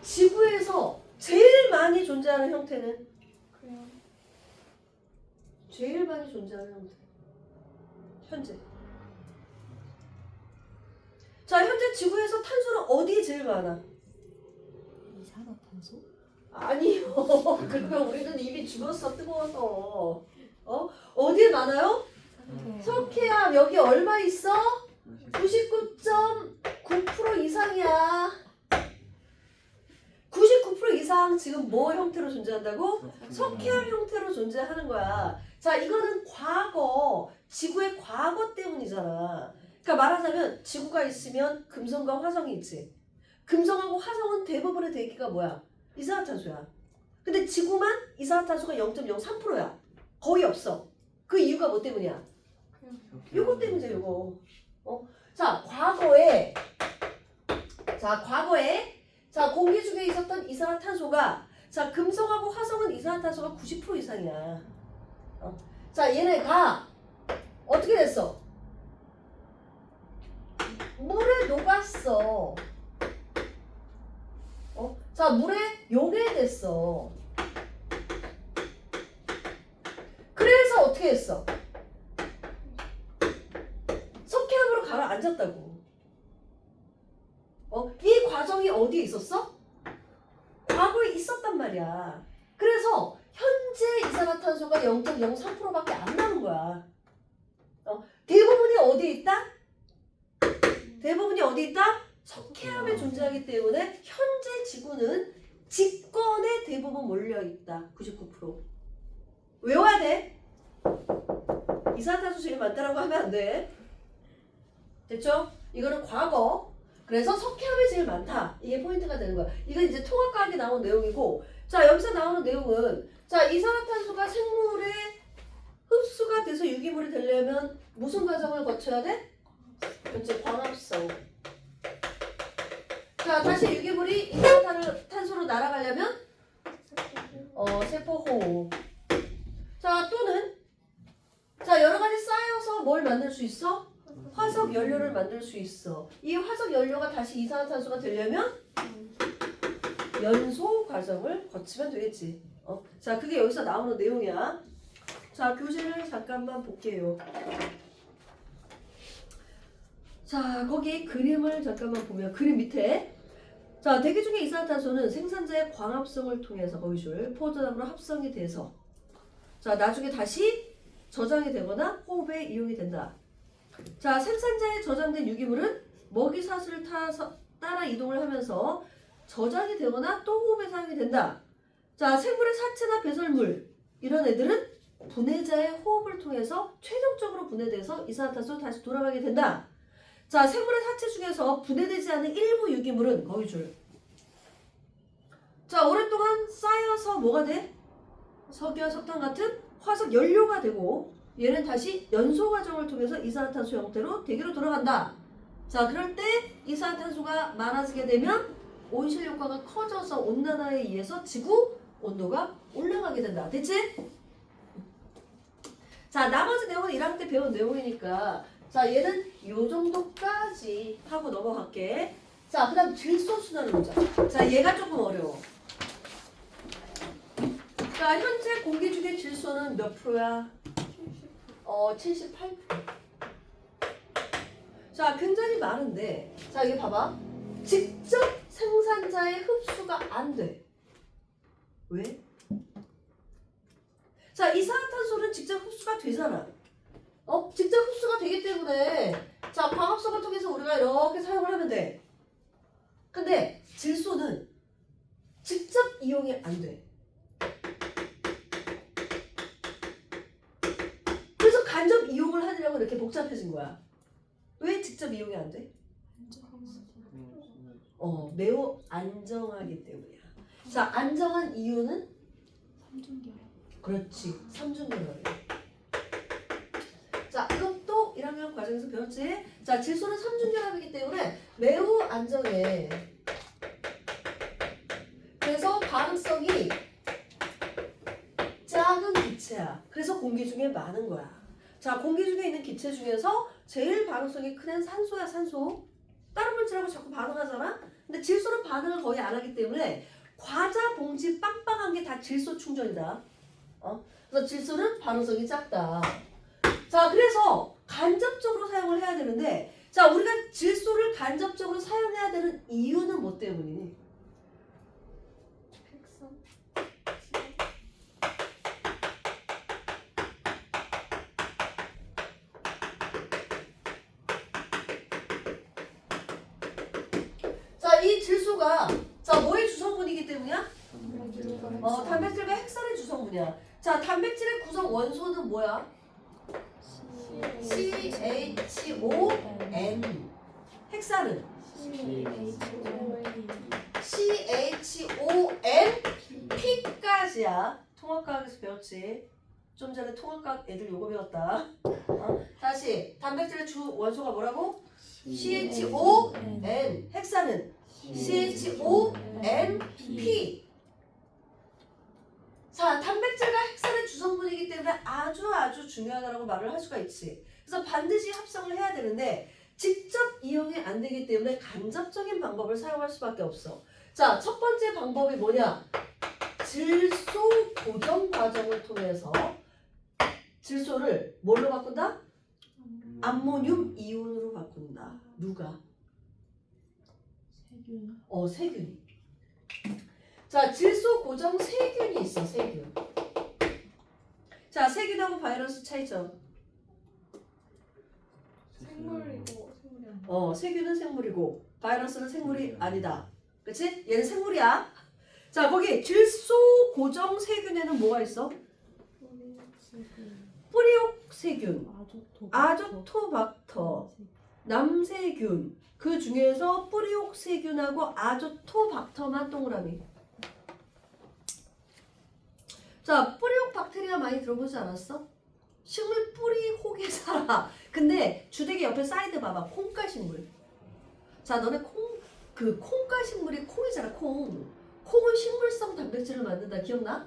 지구에서 제일 많이 존재하는 형태는? 제일 많이 존재하는 형태. 현재. 자 현재 지구에서 탄소는 어디에 제일 많아? 이산화탄소? 아니요. 그러면 우리는 이미 죽었어. 뜨거워서. 어디에 많아요? 석회암. 여기 얼마 있어? 99.9% 이상이야. 99% 이상 지금 뭐 형태로 존재한다고? 석회암 형태로 존재하는 거야. 자 이거는 과거, 지구의 과거 때문이잖아. 그러니까 말하자면 지구가 있으면 금성과 화성이 있지. 금성하고 화성은 대부분의 대기가 뭐야? 이산화탄소야. 근데 지구만 이산화탄소가 0.03%야. 거의 없어. 그 이유가 뭐 때문이야? 요거 때문이죠, 요거. 자, 과거에 자, 공기 중에 있었던 이산화탄소가 자, 금성하고 화성은 이산화탄소가 90% 이상이야. 자, 얘네가 어떻게 됐어? 물에 녹았어. 자, 물에 용해됐어. 그래서 어떻게 했어? 석회암으로 가라앉았다고. 이 과정이 어디에 있었어? 과거에 있었단 말이야. 그래서 현재 이산화탄소가 0.03%밖에 안 남은 거야. 대부분이 어디에 있다? 대부분이 어디 있다? 석회암에 존재하기 때문에 현재 지구는 직권에 대부분 몰려있다. 99%. 외워야 돼. 이산화탄소 제일 많다라고 하면 안 돼. 됐죠? 이거는 과거. 그래서 석회암이 제일 많다. 이게 포인트가 되는 거야. 이건 이제 통합과학에 나온 내용이고, 자 여기서 나오는 내용은 자 이산화탄소가 생물에 흡수가 돼서 유기물이 되려면 무슨 과정을 거쳐야 돼? 그렇지, 광합성. 자 다시 유기물이 이산화탄소로 날아가려면 세포호흡. 자 또는 자 여러 가지 쌓여서 뭘 만들 수 있어? 화석 연료를 만들 수 있어. 이 화석 연료가 다시 이산화탄소가 되려면 연소 과정을 거치면 되겠지. 자 그게 여기서 나오는 내용이야. 자 교재를 잠깐만 볼게요. 자 거기 그림을 잠깐만 보면 그림 밑에 자 대기 중의 이산화탄소는 생산자의 광합성을 통해서 거기 줄 포도당으로 합성이 돼서 자 나중에 다시 저장이 되거나 호흡에 이용이 된다. 자 생산자의 저장된 유기물은 먹이사슬을 따라 이동을 하면서 저장이 되거나 또 호흡에 사용이 된다. 자 생물의 사체나 배설물 이런 애들은 분해자의 호흡을 통해서 최종적으로 분해돼서 이산화탄소로 다시 돌아가게 된다. 자 생물의 사체 중에서 분해되지 않은 일부 유기물은 거기 줄. 자 오랫동안 쌓여서 뭐가 돼? 석유와 석탄 같은 화석 연료가 되고 얘는 다시 연소 과정을 통해서 이산화탄소 형태로 대기로 돌아간다. 자 그럴 때 이산화탄소가 많아지게 되면 온실 효과가 커져서 온난화에 의해서 지구 온도가 올라가게 된다. 됐지? 자 나머지 내용은 1학년 때 배운 내용이니까 자 얘는 요 정도까지 하고 넘어갈게. 자 그 다음 질소순환을 보자. 자 얘가 조금 어려워. 자 현재 공기 중의 질소는 몇 프로야? 78%. 자 굉장히 많은데 자 여기 봐봐. 직접 생산자의 흡수가 안 돼. 왜? 자 이산화탄소는 직접 흡수가 되잖아. 직접 흡수가 되기 때문에 자 광합성을 통해서 우리가 이렇게 사용을 하면 돼. 근데 질소는 직접 이용이 안 돼. 그래서 간접 이용을 하느라고 이렇게 복잡해진 거야. 왜 직접 이용이 안 돼? 매우 안정하기 때문이야. 자 안정한 이유는? 그렇지, 삼중결합이야. 자 이것도 1학년 과정에서 배웠지? 자 질소는 삼중결합이기 때문에 매우 안정해. 그래서 반응성이 작은 기체야. 그래서 공기 중에 많은 거야. 자 공기 중에 있는 기체 중에서 제일 반응성이 큰 애는 산소야. 산소. 다른 물질하고 자꾸 반응하잖아. 근데 질소는 반응을 거의 안 하기 때문에 과자 봉지 빵빵한 게 다 질소 충전이다. 그래서 질소는 반응성이 작다. 자 그래서 간접적으로 사용을 해야 되는데 자 우리가 질소를 간접적으로 사용해야 되는 이유는 뭐 때문이니? 자 이 질소가 자 뭐의 주성분이기 때문이야? 단백질과 핵산의 주성분이야. 자 단백질의 구성 원소는 뭐야? CHON. 핵산은? CHONP까지야. 통합과학에서 배웠지. 좀 전에 통합과학 애들 요거 배웠다. 다시 단백질의 주 원소가 뭐라고? CHON. 핵산은? CHONP. 자, 단백질과 핵산의 주성분이기 때문에 아주 중요하다고 말을 할 수가 있지. 그래서 반드시 합성을 해야 되는데 직접 이용이 안 되기 때문에 간접적인 방법을 사용할 수밖에 없어. 자, 첫 번째 방법이 뭐냐? 질소 고정 과정을 통해서 질소를 뭘로 바꾼다? 암모늄 이온으로 바꾼다. 누가? 세균이. 자, 질소 고정 세균이 있어. 세균. 자, 세균하고 바이러스 차이점. 생물이고 생물이 아니야. 세균은 생물이고 바이러스는 생물이 아니다. 그치? 얘는 생물이야. 자, 거기 질소 고정 세균에는 뭐가 있어? 뿌리옥 세균, 아조토박터, 남세균. 그 중에서 뿌리옥 세균하고 아조토박터만 동그라미. 자, 뿌리옥 박테리아 많이 들어보지 않았어? 식물 뿌리 혹에 살아. 근데 주되기 옆에 사이드 봐봐. 콩가식물. 자, 너네 콩가식물이 콩이잖아, 콩. 콩은 식물성 단백질을 만든다. 기억나?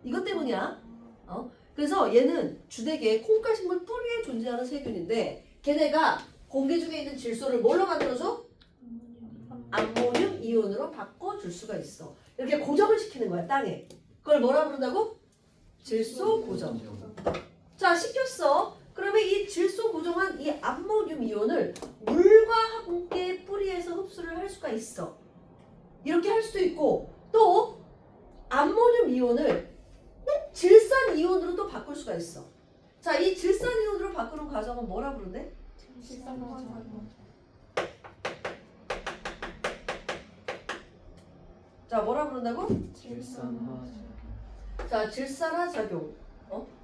이것 때문이야. 그래서 얘는 주되게 콩가식물 뿌리에 존재하는 세균인데 걔네가 공기 중에 있는 질소를 뭘로 만들어줘? 암모늄 이온으로 바꿔줄 수가 있어. 이렇게 고정을 시키는 거야, 땅에. 그걸 뭐라 부른다고? 질소 고정. 자, 시켰어. 그러면 이 질소 고정한 이 암모늄 이온을 물과 함께 뿌리에서 흡수를 할 수가 있어. 이렇게 할 수도 있고 또 암모늄 이온을 질산 이온으로 또 바꿀 수가 있어. 자, 이 질산 이온으로 바꾸는 과정은 뭐라 부른대? 자, 뭐라 부른다고? 자, 질산화 작용.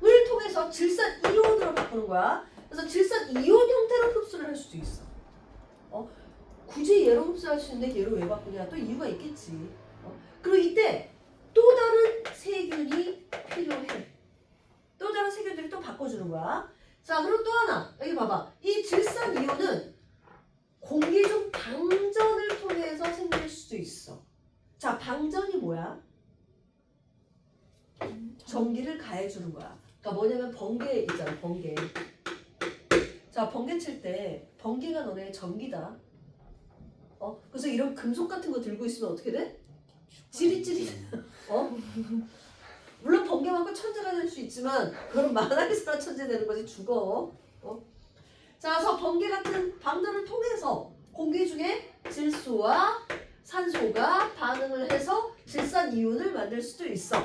을 통해서 질산 이온으로 바꾸는 거야. 그래서 질산 이온 형태로 흡수를 할 수도 있어. 굳이 얘로 흡수할 수 있는데 얘로 왜 바꾸냐? 또 이유가 있겠지. 그리고 이때 또 다른 세균이 필요해. 또 다른 세균들이 또 바꿔주는 거야. 자, 그리고 또 하나. 여기 봐봐. 이 질산 이온은 공기 중 방전을 통해서 생길 수도 있어. 자, 방전이 뭐야? 전기를 가해주는 거야. 그러니까 뭐냐면 번개 있잖아, 번개. 자, 번개 칠 때 번개가 너네 전기다. 그래서 이런 금속 같은 거 들고 있으면 어떻게 돼? 찌릿찌릿. 물론 번개만큼 천재가 될 수 있지만 그건 만화에서나 천재 되는 거지. 죽어. 자, 그래서 번개 같은 방전을 통해서 공기 중에 질소와 산소가 반응을 해서 질산 이온을 만들 수도 있어.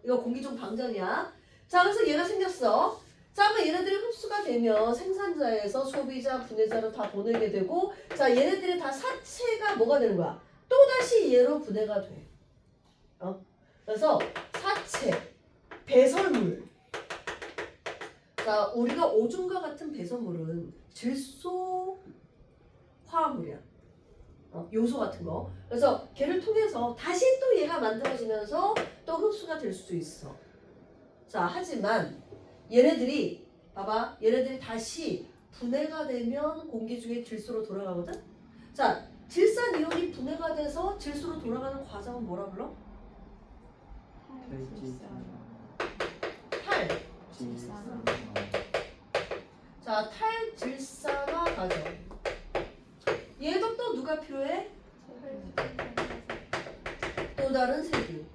이거 공기 중 방전이야. 자, 그래서 얘가 생겼어. 자, 그러면 얘네들이 흡수가 되면 생산자에서 소비자, 분해자로 다 보내게 되고, 자, 얘네들이 다 사체가 뭐가 되는 거야? 또다시 얘로 분해가 돼. 그래서 사체, 배설물. 자, 우리가 오줌과 같은 배설물은 질소 화합물이야. 요소 같은 거. 그래서 걔를 통해서 다시 또 얘가 만들어지면서 또 흡수가 될 수도 있어. 자, 하지만 얘네들이 봐봐, 얘네들이 다시 분해가 되면 공기 중에 질소로 돌아가거든. 자, 질산 이온이 분해가 돼서 질소로 돌아가는 과정은 뭐라 불러? 자, 탈질산화 과정. 얘도 또 누가 필요해? 또 다른 세균.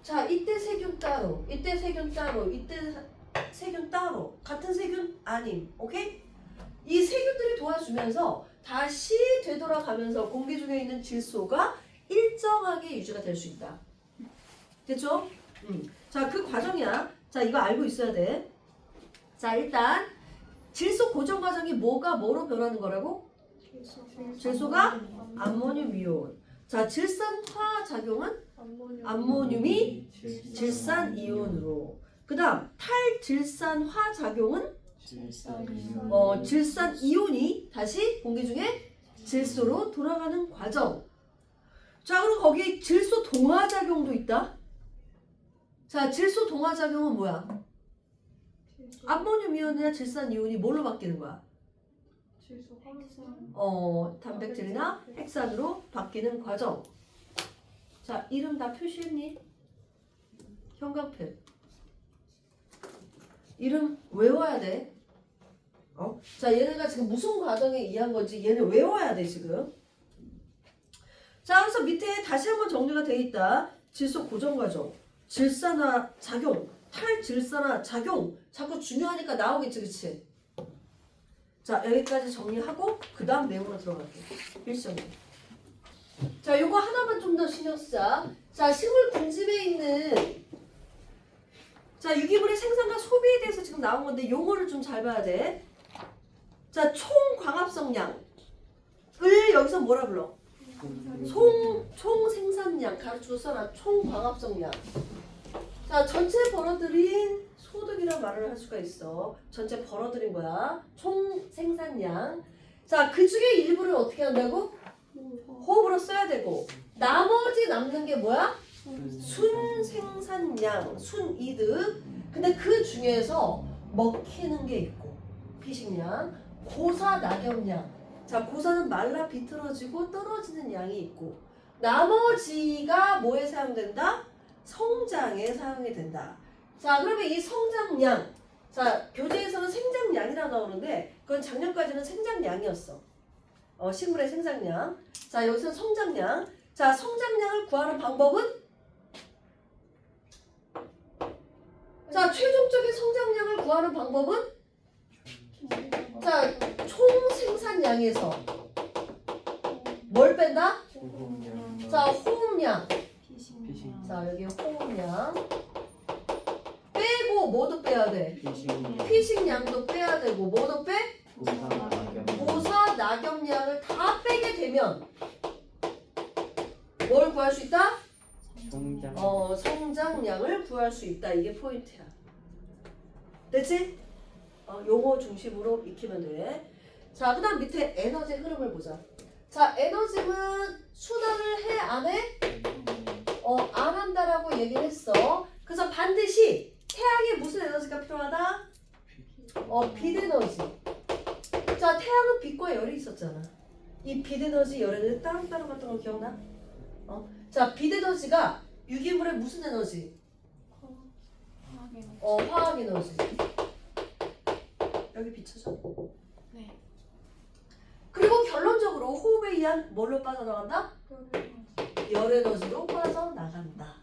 자, 이때 세균 따로, 이때 세균 따로, 이때 세균 따로. 같은 세균 아님. 오케이? 이 세균들이 도와주면서 다시 되돌아가면서 공기 중에 있는 질소가 일정하게 유지가 될 수 있다. 됐죠? 자, 그 과정이야. 자, 이거 알고 있어야 돼. 자, 일단 질소 고정 과정이 뭐가 뭐로 변하는 거라고? 질소가 암모늄 이온. 자, 질산화 작용은 암모늄이 질산 이온으로. 그 다음 탈질산화 작용은 질산 이온이 다시 공기 중에 질소로 돌아가는 과정. 자, 그리고 거기 질소 동화 작용도 있다. 자, 질소 동화 작용은 뭐야? 암모늄 이온이나 질산 이온이 뭘로 바뀌는 거야? 단백질이나 핵산으로 바뀌는 과정. 자, 이름 다 표시했니? 형광펜. 이름 외워야 돼. 자, 얘네가 지금 무슨 과정에 의한 건지 얘는 외워야 돼, 지금. 자, 그래서 밑에 다시 한번 정리가 돼 있다. 질소 고정 과정, 질산화 작용, 탈질산화 작용. 자꾸 중요하니까 나오겠지, 그치? 자, 여기까지 정리하고 그 다음 내용으로 들어갈게요. 일정이. 자, 요거 하나만 좀 더 신경 쓰자. 자, 식물 군집에 있는 자, 유기물의 생산과 소비에 대해서 지금 나온 건데 요거를 좀 잘 봐야 돼. 자, 총광합성량을 여기서 뭐라 불러? 총생산량 가르치고 써라. 총광합성량. 자, 전체 벌어들인 소득이란 말을 할 수가 있어. 전체 벌어들인 거야. 총생산량. 자, 그 중에 일부를 어떻게 한다고? 호흡으로 써야 되고, 나머지 남는 게 뭐야? 순생산량, 순이득. 근데 그 중에서 먹히는 게 있고, 피식량, 고사낙엽량. 자, 고사는 말라 비틀어지고 떨어지는 양이 있고, 나머지가 뭐에 사용된다? 성장에 사용이 된다. 자, 그러면 이 성장량, 자, 교재에서는 생장량이라고 나오는데 그건 작년까지는 생장량이었어. 식물의 생장량. 자, 여기서는 성장량. 자, 성장량을 구하는 방법은? 자, 최종적인 성장량을 구하는 방법은? 자, 총 생산량에서 뭘 뺀다? 자, 호흡량. 자, 여기 호흡량. 빼고 뭐도 빼야 돼? 피식량도 빼야 되고 뭐도 빼? 고사낙엽량을 다 빼게 되면 뭘 구할 수 있다? 성장량을 구할 수 있다. 이게 포인트야. 됐지? 용어 중심으로 익히면 돼. 자, 그 다음 밑에 에너지 흐름을 보자. 자, 에너지는 순환을 해? 안 해? 안 한다라고 얘기를 했어. 그래서 반드시 태양에 무슨 에너지가 필요하다? 빛 에너지. 자, 태양은 빛과 열이 있었잖아. 이 빛 에너지, 열 에너지 따로따로 같은 거 기억나? 자, 빛 에너지가 유기물의 무슨 에너지? 화학 에너지. 여기 비춰줘. 네. 그리고 결론적으로 호흡에 의한 뭘로 빠져나간다? 열 에너지로 빠져나간다.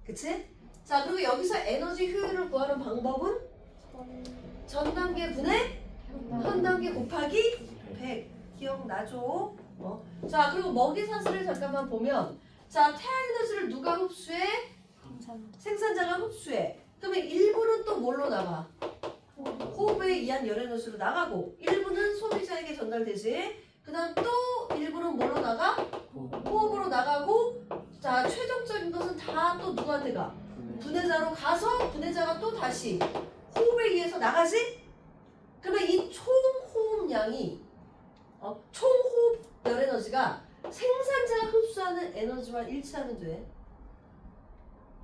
그치? 자, 그리고 여기서 에너지 효율을 구하는 방법은 전 단계 분의 현 단계 곱하기 100. 기억나죠? 자, 그리고 먹이 사슬을 잠깐만 보면, 자, 태양 에너지를 누가 흡수해? 생산자가 흡수해. 그러면 일부는 또 뭘로 나가? 호흡에 의한 열 에너지로 나가고, 일부는 소비자에게 전달되지. 그 다음 또 일부는 뭘로 나가? 호흡으로 나가고, 자, 최종적인 것은 다 또 누구한테 가? 분해자로 가서 분해자가 또 다시 호흡에 의해서 나가지? 그러면 이 총호흡량이 총호흡 열 에너지가 생산자가 흡수하는 에너지와 일치하면 돼.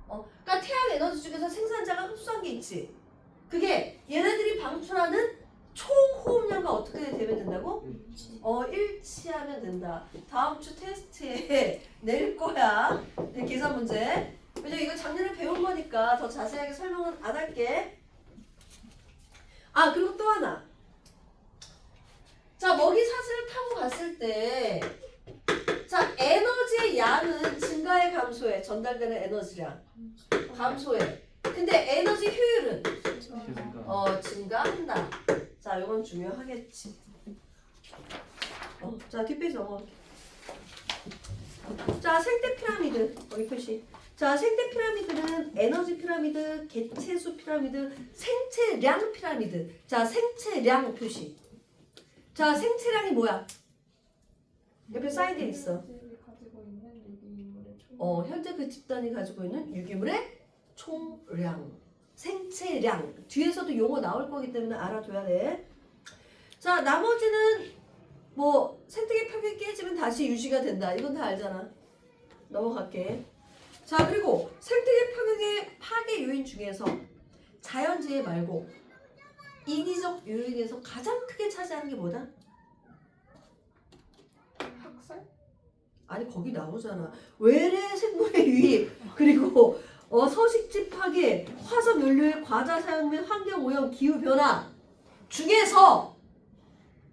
그러니까 태양 에너지 중에서 생산자가 흡수한 게 있지. 그게 얘네들이 방출하는 총호흡량과 어떻게 되면 된다고? 일치하면 된다. 다음 주 테스트에 낼 거야. 계산 문제. 왜냐면 이거 작년에 배운 거니까 더 자세하게 설명은 안 할게. 그리고 또 하나. 자, 먹이 사슬을 타고 갔을 때, 자, 에너지의 양은 증가해 감소해? 전달되는 에너지량 감소해. 근데 에너지 효율은 증가한다. 자, 이건 중요하겠지. 자, 뒷페이지 넘어갈게. 자, 생태 피라미드 여기 표시. 자, 생태 피라미드는 에너지 피라미드, 개체수 피라미드, 생체량 피라미드. 자, 생체량 표시. 자, 생체량이 뭐야? 옆에 사인돼 있어. 현재 그 집단이 가지고 있는 유기물의 총량, 생체량. 뒤에서도 용어 나올 거기 때문에 알아둬야 돼. 자, 나머지는 뭐 생태계 파괴 깨지면 다시 유지가 된다. 이건 다 알잖아. 넘어갈게. 자, 그리고 생태계 파괴 요인 중에서 자연재해 말고 인위적 요인에서 가장 크게 차지하는 게 뭐다? 학살? 아니, 거기 나오잖아. 외래 생물의 유입, 그리고 서식지 파괴, 화석 연료의 과다 사용 및 환경 오염, 기후 변화 중에서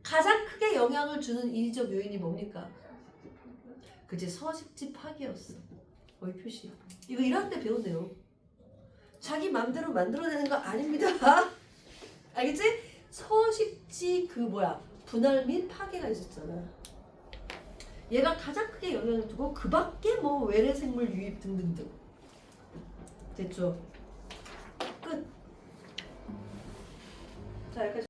가장 크게 영향을 주는 인위적 요인이 뭡니까? 그치, 서식지 파괴였어. 거기 표시. 이거 1학년 때 배운 내용. 자기 맘대로 만들어내는 거 아닙니다. 알겠지? 서식지 분할 및 파괴가 있었잖아. 얘가 가장 크게 영향을 두고 그 밖에 뭐 외래 생물 유입 등등등. 됐죠? 끝. 자, 여기까지.